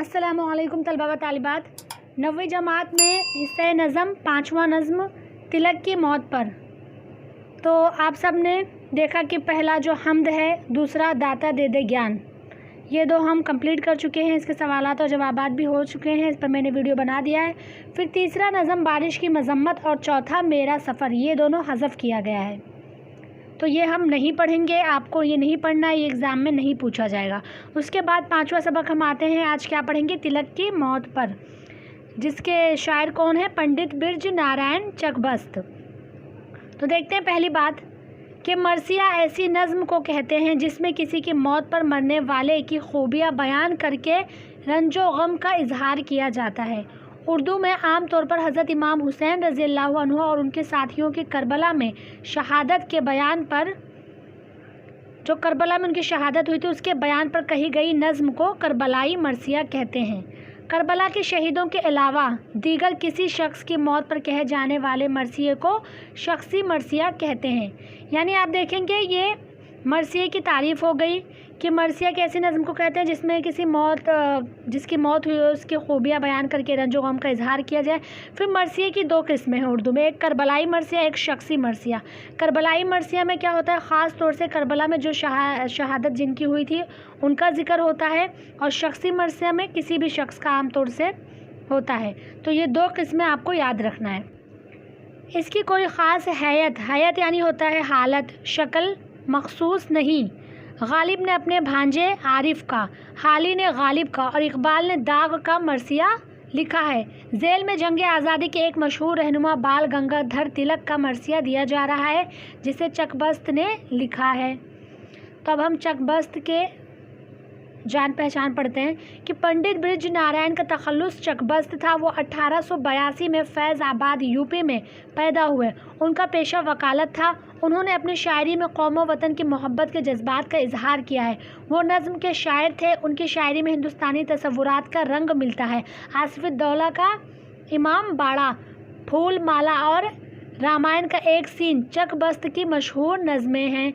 अस्सलामुअलैकुम तलबा व तालिबात। 9वीं जमात में हिस्सा नज़म 5वां नज़म तिलक की मौत पर। तो आप सब ने देखा कि पहला जो हम्द है, दूसरा दाता दे दे ज्ञान, ये दो हम कंप्लीट कर चुके हैं। इसके सवालात और जवाबात भी हो चुके हैं, इस पर मैंने वीडियो बना दिया है। फिर तीसरा नज़म बारिश की मजम्मत और चौथा मेरा सफ़र, ये दोनों हज़फ किया गया है। तो ये हम नहीं पढ़ेंगे, आपको ये नहीं पढ़ना है, ये एग्ज़ाम में नहीं पूछा जाएगा। उसके बाद 5वां सबक हम आते हैं। आज क्या पढ़ेंगे? तिलक की मौत पर, जिसके शायर कौन है? पंडित बिरज नारायण चकबस्त। तो देखते हैं पहली बात कि मरसिया ऐसी नज़्म को कहते हैं जिसमें किसी की मौत पर मरने वाले की खूबियाँ बयान करके रंजो गम का इजहार किया जाता है। उर्दू में आम तौर पर हज़रत इमाम हुसैन रज़ी अल्लाह अन्हु और उनके साथियों की करबला में शहादत के बयान पर, जो करबला में उनकी शहादत हुई थी, उसके बयान पर कही गई नज़्म को करबलाई मरसिया कहते हैं। करबला के शहीदों के अलावा दीगर किसी शख्स की मौत पर कहे जाने वाले मरसिए को शख्सी मरसिया कहते हैं। यानी आप देखेंगे ये मरसिए की तारीफ़ हो गई कि मरसिया कैसी नज़्म को कहते हैं जिसमें जिसकी मौत हुई है उसकी खूबियाँ बयान करके रंजो गम का इजहार किया जाए। फिर मरसिए की दो किस्में हैं उर्दू में, एक करबलाई मरसिया, एक शख्सी मरसिया। करबलाई मरसिया में क्या होता है? ख़ास तौर से करबला में जो शहादत जिनकी हुई थी उनका जिक्र होता है, और शख्सी मरसिया में किसी भी शख्स का आम तौर से होता है। तो ये दो किस्में आपको याद रखना है। इसकी कोई ख़ास हैयत यानी होता है हालत, शक्ल मखसूस नहीं। गालिब ने अपने भांजे आरिफ का, हाली ने गालिब का और इकबाल ने दाग का मरसिया लिखा है। जेल में जंग आज़ादी के एक मशहूर रहनुमा बाल गंगाधर तिलक का मरसिया दिया जा रहा है, जिसे चकबस्त ने लिखा है। तो अब हम चकबस्त के जान पहचान पढ़ते हैं कि पंडित बिरज नारायण का तखल्लुस चकबस्त था। वो 1882 में फैज़ आबाद यूपी में पैदा हुए। उनका पेशा वकालत था। उन्होंने अपनी शायरी में कौम व वतन की मोहब्बत के जज्बात का इजहार किया है। वो नज़्म के शायर थे। उनकी शायरी में हिंदुस्तानी तसव्वुरात का रंग मिलता है। आसिफुद्दौला का इमाम बाड़ा, फूल माला और रामायण का एक सीन चकबस्त की मशहूर नज़में हैं।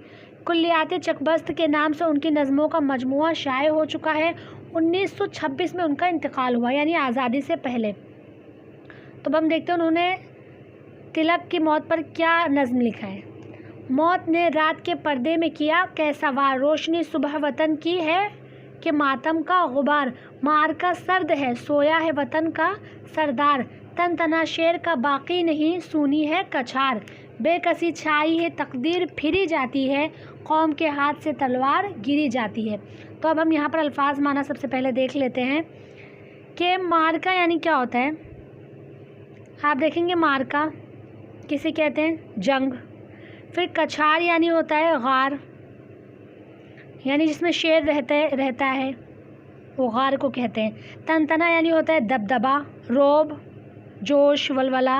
कुल्लियात चकबस्त के नाम से उनकी नज़मों का मजमुआ शाये हो चुका है। 1926 में उनका इंतकाल हुआ, यानी आज़ादी से पहले। तो हम देखते हैं उन्होंने तिलक की मौत पर क्या नज़्म लिखा है। मौत ने रात के पर्दे में किया कैसा वार, रोशनी सुबह वतन की है कि मातम का गुबार, मार का सर्द है सोया है वतन का सरदार, तन तना शेर का बाकी नहीं सूनी है कछार, बेकसी छाई है तकदीर फिरी जाती है, कौम के हाथ से तलवार गिरी जाती है। तो अब हम यहाँ पर अल्फाज माना सबसे पहले देख लेते हैं कि मारका यानी क्या होता है। आप देखेंगे मारका किसे कहते हैं? जंग। फिर कछार यानी होता है गार, यानी जिसमें शेर रहता है वो गार को कहते हैं। तनतना यानी होता है दबदबा, रोब, जोश, वलवला।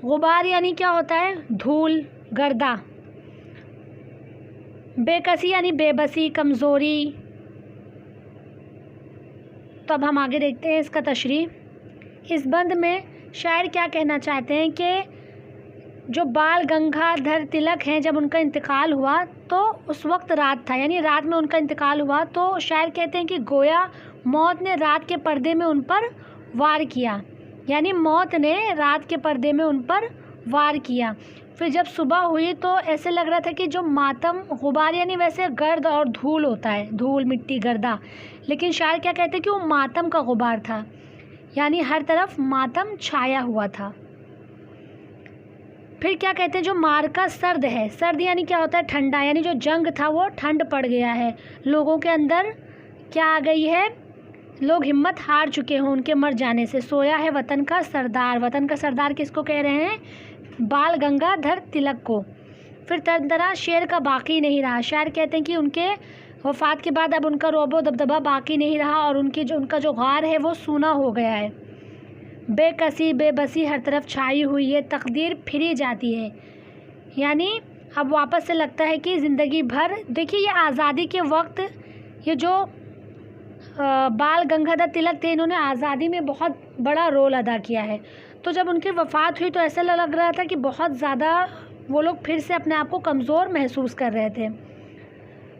गुबार यानी क्या होता है? धूल, गर्दा। बेकसी यानी बेबसी, कमज़ोरी। तो अब हम आगे देखते हैं इसका तशरीह। इस बंद में शायर क्या कहना चाहते हैं कि जो बाल गंगाधर तिलक हैं, जब उनका इंतकाल हुआ तो उस वक्त रात था, यानी रात में उनका इंतकाल हुआ। तो शायर कहते हैं कि गोया मौत ने रात के पर्दे में उन पर वार किया, यानी मौत ने रात के पर्दे में उन पर वार किया। फिर जब सुबह हुई तो ऐसे लग रहा था कि जो मातम, गुबार यानी वैसे गर्द और धूल होता है, धूल, मिट्टी, गर्दा, लेकिन शायर क्या कहते हैं कि वो मातम का गुबार था, यानी हर तरफ मातम छाया हुआ था। फिर क्या कहते हैं? जो मार का सर्द है, सर्द यानी क्या होता है? ठंडा, यानी जो जंग था वो ठंड पड़ गया है, लोगों के अंदर क्या आ गई है? लोग हिम्मत हार चुके हों उनके मर जाने से। सोया है वतन का सरदार, वतन का सरदार किसको कह रहे हैं? बाल गंगाधर तिलक को। फिर तरह शेर का बाकी नहीं रहा, शायर कहते हैं कि उनके वफ़ात के बाद अब उनका रोबो दबदबा बाकी नहीं रहा और उनका जो गार है वो सूना हो गया है। बेकसी बेबसी हर तरफ छाई हुई है, तकदीर फिरी जाती है, यानी अब वापस से लगता है कि ज़िंदगी भर। देखिए ये आज़ादी के वक्त ये जो बाल गंगाधर तिलक थे, इन्होंने आज़ादी में बहुत बड़ा रोल अदा किया है। तो जब उनकी वफ़ात हुई तो ऐसा लग रहा था कि बहुत ज़्यादा वो लोग फिर से अपने आप को कमज़ोर महसूस कर रहे थे।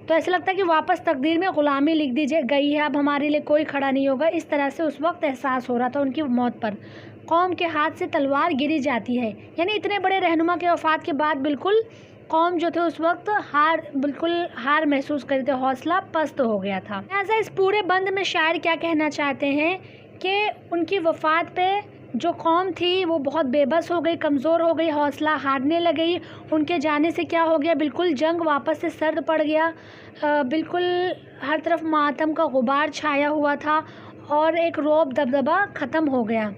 तो ऐसा लगता है कि वापस तकदीर में ग़ुलामी लिख दी गई है, अब हमारे लिए कोई खड़ा नहीं होगा। इस तरह से उस वक्त एहसास हो रहा था उनकी मौत पर। कौम के हाथ से तलवार गिरी जाती है, यानी इतने बड़े रहनुमा के वफ़ात के बाद बिल्कुल कौम जो थे उस वक्त बिल्कुल हार महसूस कर रहे थे, हौसला पस्त हो गया था। ऐसा इस पूरे बंद में शायर क्या कहना चाहते हैं कि उनकी वफ़ात पे जो कौम थी वो बहुत बेबस हो गई, कमज़ोर हो गई, हौसला हारने लगी। उनके जाने से क्या हो गया, बिल्कुल जंग वापस से सर्द पड़ गया, बिल्कुल हर तरफ मातम का गुबार छाया हुआ था और एक रौब दबदबा ख़त्म हो गया।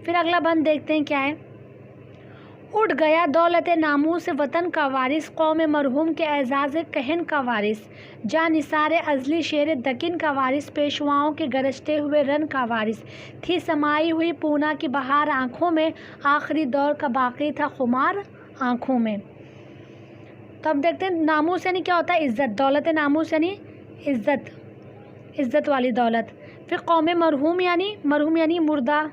फिर अगला बंद देखते हैं क्या है। उड़ गया दौलत नामूस वतन का वारिस, कौम मरहूम के एजाज़ कहन का वारिस, जा निसार अज़ली शेर दकिन का वारिस, पेशवाओं के गरजते हुए रन का वारिस, थी समाई हुई पूना की बहार आँखों में, आखिरी दौर का बाकी था खुमार आँखों में। तो अब देखते हैं नामूस यानी क्या होता है, इज़्ज़त। दौलत नामूस यानी इज़्ज़त, इज़्ज़त वाली दौलत। फिर कौम मरहूम यानी मुर्दा।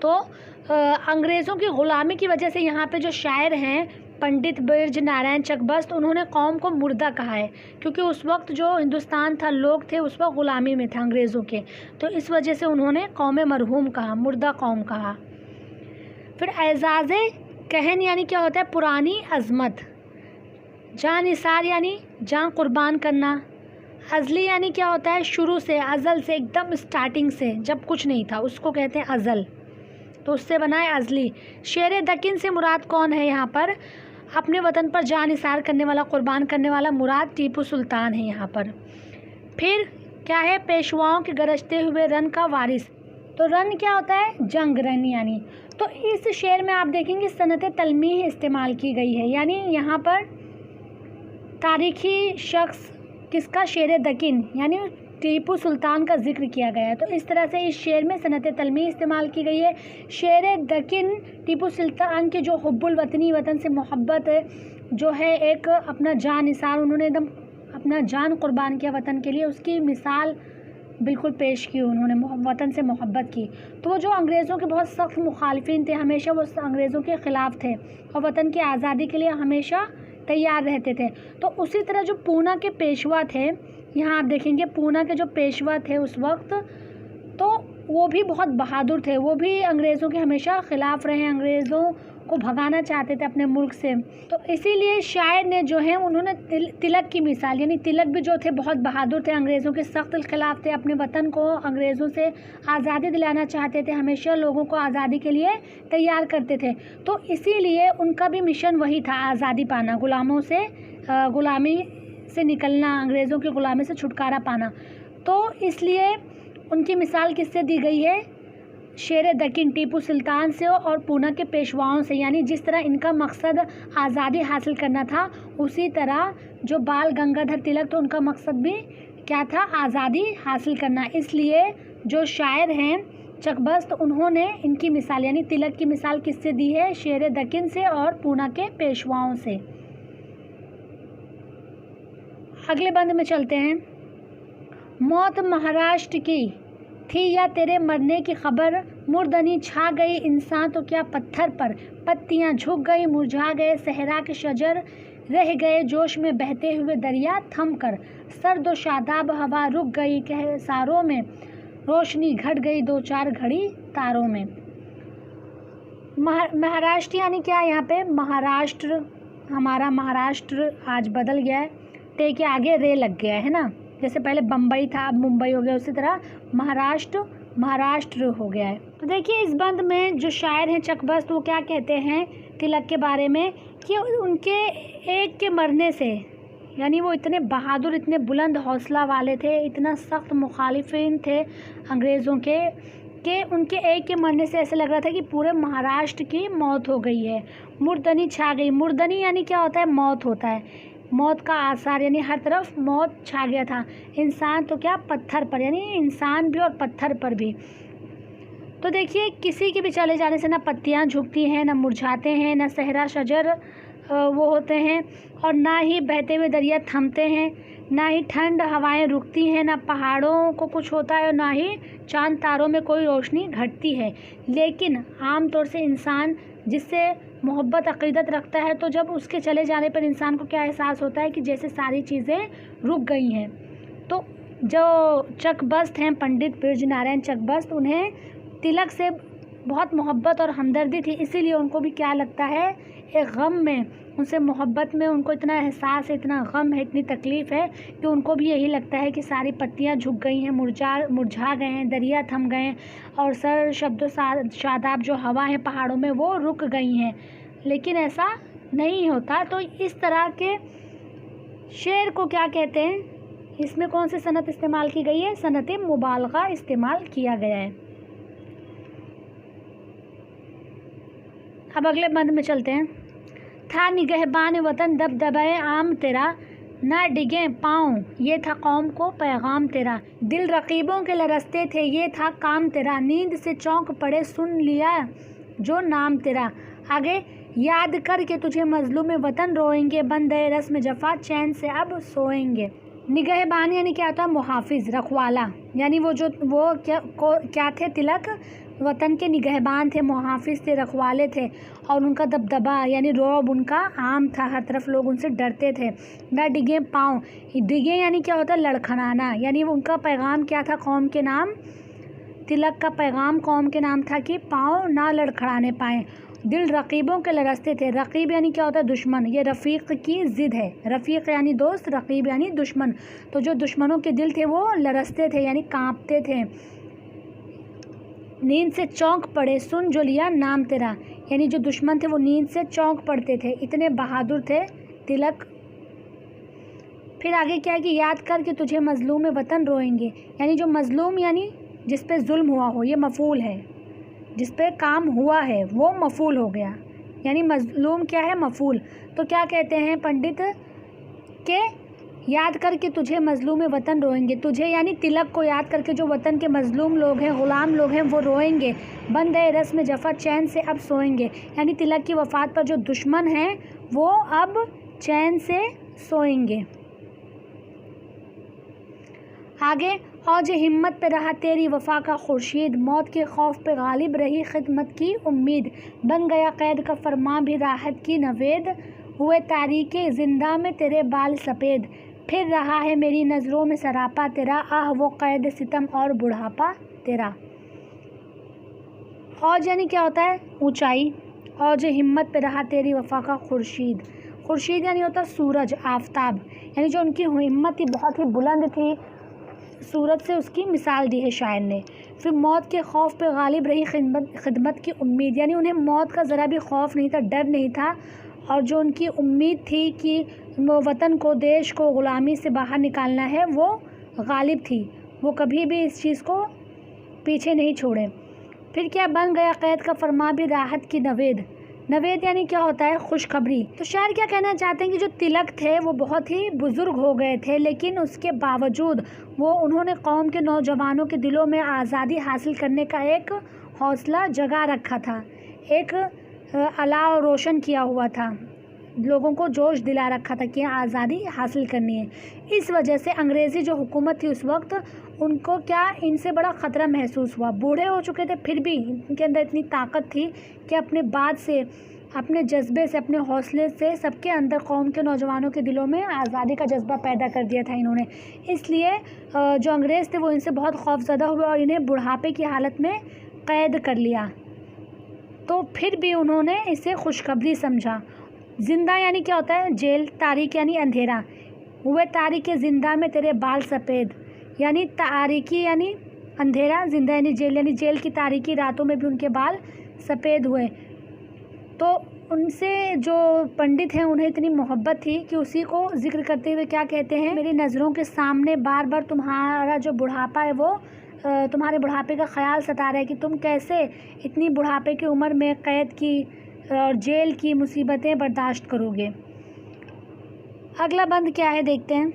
तो अंग्रेज़ों की ग़ुलामी की वजह से यहाँ पे जो शायर हैं पंडित बिरज नारायण चकबस्त, उन्होंने कौम को मुर्दा कहा है, क्योंकि उस वक्त जो हिंदुस्तान था, लोग थे उस वक्त ग़ुलामी में थे अंग्रेज़ों के, तो इस वजह से उन्होंने कौम मरहूम कहा, मुर्दा कौम कहा। फिर एजाज़ कहन यानी क्या होता है, पुरानी अज़मत। जान निसार यानी जान कुर्बान करना। अज़ली यानी क्या होता है, शुरू से, अज़ल से, एकदम स्टार्टिंग से, जब कुछ नहीं था उसको कहते हैं अज़ल, तो उससे बना है अज़ली। शेर दकिन से मुराद कौन है यहाँ पर, अपने वतन पर जान निसार करने वाला, कुर्बान करने वाला मुराद टीपू सुल्तान है यहाँ पर। फिर क्या है, पेशवाओं के गरजते हुए रन का वारिस। तो रन क्या होता है, जंग, रन यानी। तो इस शेर में आप देखेंगे सनत तलमीह इस्तेमाल की गई है, यानी यहाँ पर तारीख़ी शख्स किसका, शेर दकिन यानी टीपू सुल्तान का जिक्र किया गया है। तो इस तरह से इस शेर में सनत तलमी इस्तेमाल की गई है। शेर दकिन टीपू सुल्तान के जो हुब्बुल वतनी, वतन से मोहब्बत जो है, एक अपना जान निसार, उन्होंने एकदम अपना जान कुर्बान किया वतन के लिए, उसकी मिसाल बिल्कुल पेश की उन्होंने, वतन से मोहब्बत की। तो वो जो अंग्रेज़ों के बहुत सख्त मुखालिफिन थे, हमेशा वो अंग्रेज़ों के ख़िलाफ़ थे और वतन की आज़ादी के लिए हमेशा तैयार रहते थे। तो उसी तरह जो पूना के पेशवा थे, यहाँ आप देखेंगे पूना के जो पेशवा थे उस वक्त, तो वो भी बहुत बहादुर थे, वो भी अंग्रेज़ों के हमेशा ख़िलाफ़ रहे, अंग्रेज़ों को भगाना चाहते थे अपने मुल्क से। तो इसीलिए शायर ने जो है उन्होंने तिलक की मिसाल, यानी तिलक भी जो थे बहुत बहादुर थे, अंग्रेज़ों के सख्त ख़िलाफ़ थे, अपने वतन को अंग्रेज़ों से आज़ादी दिलाना चाहते थे, हमेशा लोगों को आज़ादी के लिए तैयार करते थे। तो इसीलिए उनका भी मिशन वही था, आज़ादी पाना, ग़ुलामों से, ग़ुलामी से निकलना, अंग्रेज़ों की ग़ुलामी से छुटकारा पाना। तो इसलिए उनकी मिसाल किससे दी गई है, शेर दकिन टीपू सुल्तान से और पूना के पेशवाओं से। यानी जिस तरह इनका मकसद आज़ादी हासिल करना था, उसी तरह जो बाल गंगाधर तिलक, तो उनका मकसद भी क्या था, आज़ादी हासिल करना। इसलिए जो शायर हैं चकबस्त, उन्होंने इनकी मिसाल यानी तिलक की मिसाल किससे दी है, शेर दकिन से और पूना के पेशवाओं से। अगले बंद में चलते हैं। मौत महाराष्ट्र की थी या तेरे मरने की खबर, मुर्दनी छा गई इंसान तो क्या पत्थर पर, पत्तियां झुक गई, मुरझा गए सहरा के शजर, रह गए जोश में बहते हुए दरिया थम कर, सर्द व शादाब हवा रुक गई कहसारों में, रोशनी घट गई दो चार घड़ी तारों में। महाराष्ट्र यानी क्या, यहाँ पे महाराष्ट्र, हमारा महाराष्ट्र आज बदल गया है, टे के आगे रे लग गया है ना, जैसे पहले बम्बई था अब मुंबई हो गया, उसी तरह महाराष्ट्र हो गया है। तो देखिए इस बंद में जो शायर हैं चकबस्त, वो क्या कहते हैं तिलक के बारे में कि उनके एक के मरने से, यानी वो इतने बहादुर, इतने बुलंद हौसला वाले थे, इतना सख्त मुखालिफिन थे अंग्रेज़ों के, कि उनके एक के मरने से ऐसे लग रहा था कि पूरे महाराष्ट्र की मौत हो गई है। मुर्दनी छा गई, मुर्दनी यानी क्या होता है, मौत होता है, मौत का आसार, यानी हर तरफ मौत छा गया था। इंसान तो क्या पत्थर पर, यानी इंसान भी और पत्थर पर भी। तो देखिए किसी के भी चले जाने से ना पत्तियां झुकती हैं, ना मुरझाते हैं, ना सहरा शजर वो होते हैं, और ना ही बहते हुए दरिया थमते हैं, ना ही ठंड हवाएं रुकती हैं, ना पहाड़ों को कुछ होता है और ना ही चांद तारों में कोई रोशनी घटती है। लेकिन आम तौर से इंसान जिससे मोहब्बत अक़ीदत रखता है, तो जब उसके चले जाने पर इंसान को क्या एहसास होता है कि जैसे सारी चीज़ें रुक गई हैं। तो जो चकबस्त हैं, पंडित बिरजू नारायण चकबस्त, उन्हें तिलक से बहुत मोहब्बत और हमदर्दी थी, इसीलिए उनको भी क्या लगता है, एक गम में, उनसे मोहब्बत में उनको इतना एहसास है, इतना गम है, इतनी तकलीफ़ है कि उनको भी यही लगता है कि सारी पत्तियां झुक गई हैं, मुरझा गए हैं, दरिया थम गए हैं, और सर शब्दों शादाब जो हवा है पहाड़ों में वो रुक गई हैं। लेकिन ऐसा नहीं होता। तो इस तरह के शेर को क्या कहते हैं, इसमें कौन सी सनत इस्तेमाल की गई है, सनत मुबालगा इस्तेमाल किया गया है। अब अगले बंद में चलते हैं। था निगहबान वतन दबदबाए आम तेरा, ना डिगे पाँव ये था कौम को पैगाम तेरा। दिल रकीबों के लरसते थे ये था काम तेरा, नींद से चौंक पड़े सुन लिया जो नाम तेरा। आगे, याद करके तुझे मजलूम वतन रोएंगे, बंदे रस्म जफ़ा चैन से अब सोएंगे। निगहबान यानी क्या होता है, मुहाफिज, रखवाला, यानी वो क्या थे, तिलक वतन के निगहबान थे, मुहाफिज थे, रखवाले थे, और उनका दबदबा यानी रौब उनका आम था, हर तरफ लोग उनसे डरते थे। ना डिगे पाँव, डिगे यानी क्या होता है, लड़खड़ाना, यानी उनका पैगाम क्या था, कौम के नाम, तिलक का पैगाम कौम के नाम था कि पाँव ना लड़खड़ाने पाएँ। दिल रकीबों के लरसते थे, रकीब यानी क्या होता है, दुश्मन, ये रफ़ीक की ज़िद है, रफ़ीक यानी दोस्त, रकीब यानी दुश्मन। तो जो दुश्मनों के दिल थे वो लरसते थे यानी कांपते थे। नींद से चौंक पड़े सुन जो लिया नाम तेरा, यानी जो दुश्मन थे वो नींद से चौंक पड़ते थे, इतने बहादुर थे तिलक। फिर आगे क्या है कि याद करके तुझे मजलूम वतन रोएंगे, यानी जो मजलूम यानी जिस पे जुल्म हुआ हो, ये मफूल है, जिस पे काम हुआ है वो मफूल हो गया, यानी मजलूम क्या है, मफूल। तो क्या कहते हैं पंडित के, याद करके तुझे मजलूम वतन रोएंगे, तुझे यानी तिलक को याद करके जो वतन के मजलूम लोग हैं, ग़ुलाम लोग हैं, वो रोएंगे। बंदे रस्म जफ़ा चैन से अब सोएंगे, यानी तिलक की वफ़ात पर जो दुश्मन हैं वो अब चैन से सोएंगे। आगे, औज हिम्मत पे रहा तेरी वफ़ा का खुर्शीद, मौत के खौफ पे गालिब रही खिदमत की उम्मीद। बन गया कैद का फरमा भी राहत की नवेद, हुए तारीके ज़िंदा में तेरे बाल सफ़ेद। फिर रहा है मेरी नज़रों में सरापा तेरा, आह वो कैद सितम और बुढ़ापा तेरा। औज यानी क्या होता है, ऊंचाई, औज हिम्मत पे रहा तेरी वफ़ा का खुर्शीद, खुर्शीद यानी होता सूरज, आफताब, यानी जो उनकी हिम्मत थी बहुत ही बुलंद थी, सूरज से उसकी मिसाल दी है शायर ने। फिर मौत के खौफ पे गालिब रही खिदमत की उम्मीद, यानी उन्हें मौत का ज़रा भी खौफ नहीं था, डर नहीं था, और जो उनकी उम्मीद थी कि वतन को, देश को ग़ुलामी से बाहर निकालना है, वो गालिब थी, वो कभी भी इस चीज़ को पीछे नहीं छोड़े। फिर क्या, बन गया कैद का फरमा भी राहत की नवेद, नवेद यानी क्या होता है, खुशखबरी। तो शायर क्या कहना चाहते हैं कि जो तिलक थे वो बहुत ही बुज़ुर्ग हो गए थे, लेकिन उसके बावजूद उन्होंने कौम के नौजवानों के दिलों में आज़ादी हासिल करने का एक हौसला जगा रखा था, एक अलाव रोशन किया हुआ था, लोगों को जोश दिला रखा था कि आज़ादी हासिल करनी है। इस वजह से अंग्रेज़ी जो हुकूमत थी उस वक्त, उनको क्या, इनसे बड़ा ख़तरा महसूस हुआ। बूढ़े हो चुके थे फिर भी इनके अंदर इतनी ताकत थी कि अपने बात से, अपने जज्बे से, अपने हौसले से सबके अंदर, कौम के नौजवानों के दिलों में आज़ादी का जज्बा पैदा कर दिया था इन्होंने। इसलिए जो अंग्रेज़ थे वो इनसे बहुत खौफज़दा हुए और इन्हें बुढ़ापे की हालत में कैद कर लिया। तो फिर भी उन्होंने इसे खुशखबरी समझा। ज़िंदा यानी क्या होता है, जेल, तारीक यानी अंधेरा, हुए तारीके ज़िंदा में तेरे बाल सफ़ेद, यानी तारीकी यानी अंधेरा, ज़िंदा यानी जेल की तारीकी रातों में भी उनके बाल सफ़ेद हुए। तो उनसे जो पंडित हैं उन्हें इतनी मोहब्बत थी कि उसी को ज़िक्र करते हुए क्या कहते हैं, मेरी नज़रों के सामने बार बार तुम्हारा जो बुढ़ापा है वो, तुम्हारे बुढ़ापे का ख्याल सता रहा है कि तुम कैसे इतनी बुढ़ापे की उम्र में कैद की और जेल की मुसीबतें बर्दाश्त करोगे। अगला बंद क्या है देखते हैं,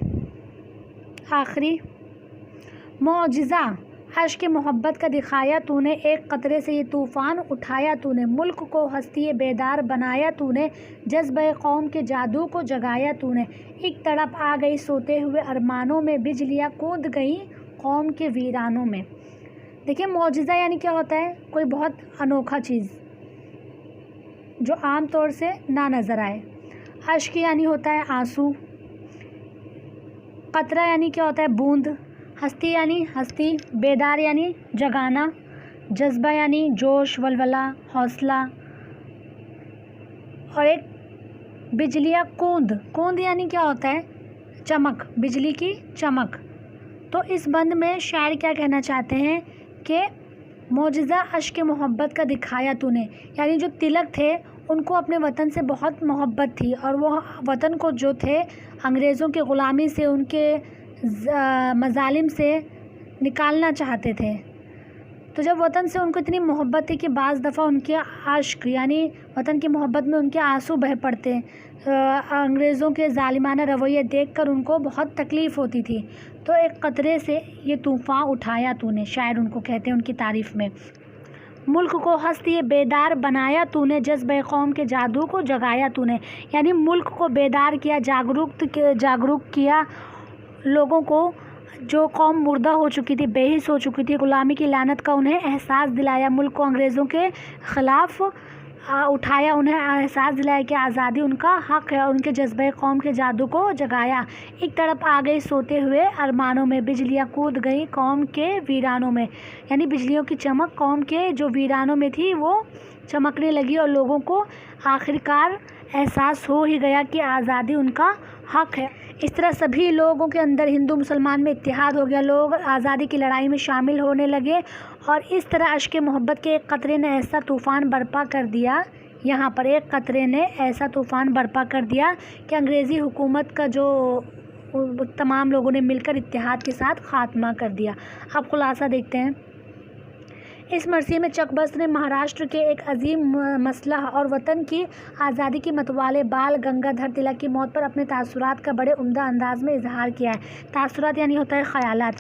आखिरी, मौजिज़ा अश्क मोहब्बत का दिखाया तूने, एक कतरे से ये तूफ़ान उठाया तूने, मुल्क को हस्ती बेदार बनाया तूने, जज्बे कौम के जादू को जगाया तूने, एक तड़प आ गई सोते हुए अरमानों में, बिजलियाँ कूद गई कौम के वीरानों में। देखिए, मौजिज़ा यानी क्या होता है, कोई बहुत अनोखा चीज़, जो आम तौर से ना नज़र आए। अश्क यानी होता है आंसू। कतरा यानी क्या होता है? बूंद। हस्ती यानी हस्ती। बेदार यानी जगाना। जज्बा यानी जोश, वलवला, हौसला। और एक बिजलियाँ कूंद। कूंद यानी क्या होता है? चमक, बिजली की चमक। तो इस बंद में शायर क्या कहना चाहते हैं कि मौजज़ा अश्क मोहब्बत का दिखाया तूने, यानी जो तिलक थे उनको अपने वतन से बहुत मोहब्बत थी और वो वतन को जो थे अंग्रेज़ों की ग़ुलामी से, उनके मज़ालिम से निकालना चाहते थे। तो जब वतन से उनको इतनी मोहब्बत थी कि बाज़ दफ़ा उनके आश्क यानी वतन की मोहब्बत में उनके आंसू बह पड़ते। अंग्रेज़ों के ज़ालिमाना रवैये देखकर उनको बहुत तकलीफ़ होती थी। तो एक कतरे से ये तूफ़ान उठाया तूने, शायर उनको कहते हैं उनकी तारीफ़ में। मुल्क को हस्ती बेदार बनाया तूने, जज्बे कौम के जादू को जगाया तूने, यानी मुल्क को बेदार किया, जागरूक किया लोगों को। जो कौम मुर्दा हो चुकी थी, बेहिस हो चुकी थी, ग़ुलामी की लानत का उन्हें एहसास दिलाया। मुल्क को अंग्रेज़ों के ख़िलाफ़ उठाया, उन्हें एहसास दिलाया कि आज़ादी उनका हक़ है, और उनके जज्बे कौम के जादू को जगाया। एक तरफ आ गई सोते हुए अरमानों में, बिजलियाँ कूद गई कौम के वीरानों में, यानी बिजलियों की चमक कौम के जो वीरानों में थी वो चमकने लगी और लोगों को आखिरकार एहसास हो ही गया कि आज़ादी उनका हक़ है। इस तरह सभी लोगों के अंदर, हिंदू मुसलमान में इत्तेहाद हो गया। लोग आज़ादी की लड़ाई में शामिल होने लगे और इस तरह अश्क मोहब्बत के एक कतरे ने ऐसा तूफ़ान बर्पा कर दिया। यहाँ पर एक कतरे ने ऐसा तूफ़ान बर्पा कर दिया कि अंग्रेज़ी हुकूमत का जो तमाम लोगों ने मिलकर इत्तेहाद के साथ ख़ात्मा कर दिया। अब खुलासा देखते हैं। इस मरसी में चकबस्त ने महाराष्ट्र के एक अजीम मसलह और वतन की आज़ादी की मतवाले बाल गंगाधर तिलक की मौत पर अपने तासुरात का बड़े उम्दा अंदाज में इजहार किया है। तासुरात यानी होता है ख़यालात।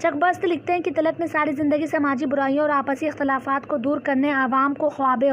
चकबस्त लिखते हैं कि तिलक ने सारी ज़िंदगी समाजी बुराइयों और आपसी इख्तलाफात को दूर करने, आवाम को ख्वाब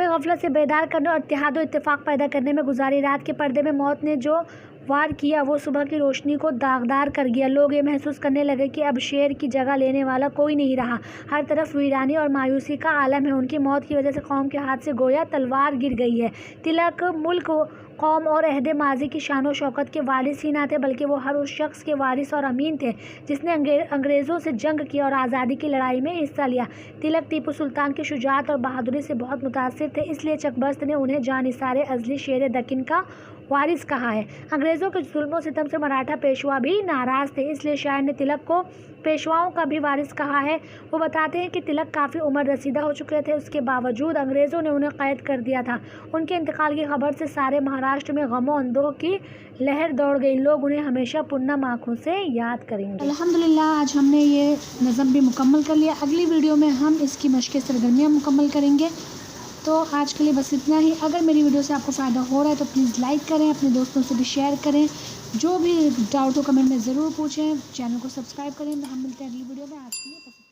गफलत से बेदार करने और इत्तेहाद व इत्तेफाक पैदा करने में गुजारी। रात के पर्दे में मौत ने जो वार किया वो सुबह की रोशनी को दागदार कर गया। लोग ये महसूस करने लगे कि अब शेर की जगह लेने वाला कोई नहीं रहा। हर तरफ वीरानी और मायूसी का आलम है। उनकी मौत की वजह से कौम के हाथ से गोया तलवार गिर गई है। तिलक मुल्क, कौम और अहद माजी की शान व शौकत के वारिस ही ना थे, बल्कि वो हर उस शख्स के वारिस और अमीन थे जिसने अंग्रेज़ों से जंग की और आज़ादी की लड़ाई में हिस्सा लिया। तिलक टीपू सुल्तान की शुजाअत और बहादुरी से बहुत मुतासिर थे, इसलिए चकबस्त ने उन्हें जानिसारे अज़ली शेर दक्कन का वारिस कहा है। अंग्रेज़ों के जुल्म सितम से मराठा पेशवा भी नाराज़ थे, इसलिए शायर ने तिलक को पेशवाओं का भी वारिस कहा है। वो बताते हैं कि तिलक काफ़ी उम्र रसीदा हो चुके थे, उसके बावजूद अंग्रेज़ों ने उन्हें कैद कर दिया था। उनके इंतकाल की खबर से सारे महाराष्ट्र में गमो अंदोह की लहर दौड़ गई। लोग उन्हें हमेशा पुन्नम आँखों से याद करेंगे। अल्हम्दुलिल्लाह, आज हमने ये नज़म भी मुकम्मल कर लिया। अगली वीडियो में हम इसकी मश्क़ सरगर्मियाँ मुकम्मल करेंगे। तो आज के लिए बस इतना ही। अगर मेरी वीडियो से आपको फ़ायदा हो रहा है तो प्लीज़ लाइक करें, अपने दोस्तों से भी शेयर करें। जो भी डाउट हो कमेंट में ज़रूर पूछें। चैनल को सब्सक्राइब करें। हम मिलते हैं अगली वीडियो में। आज के लिए बस।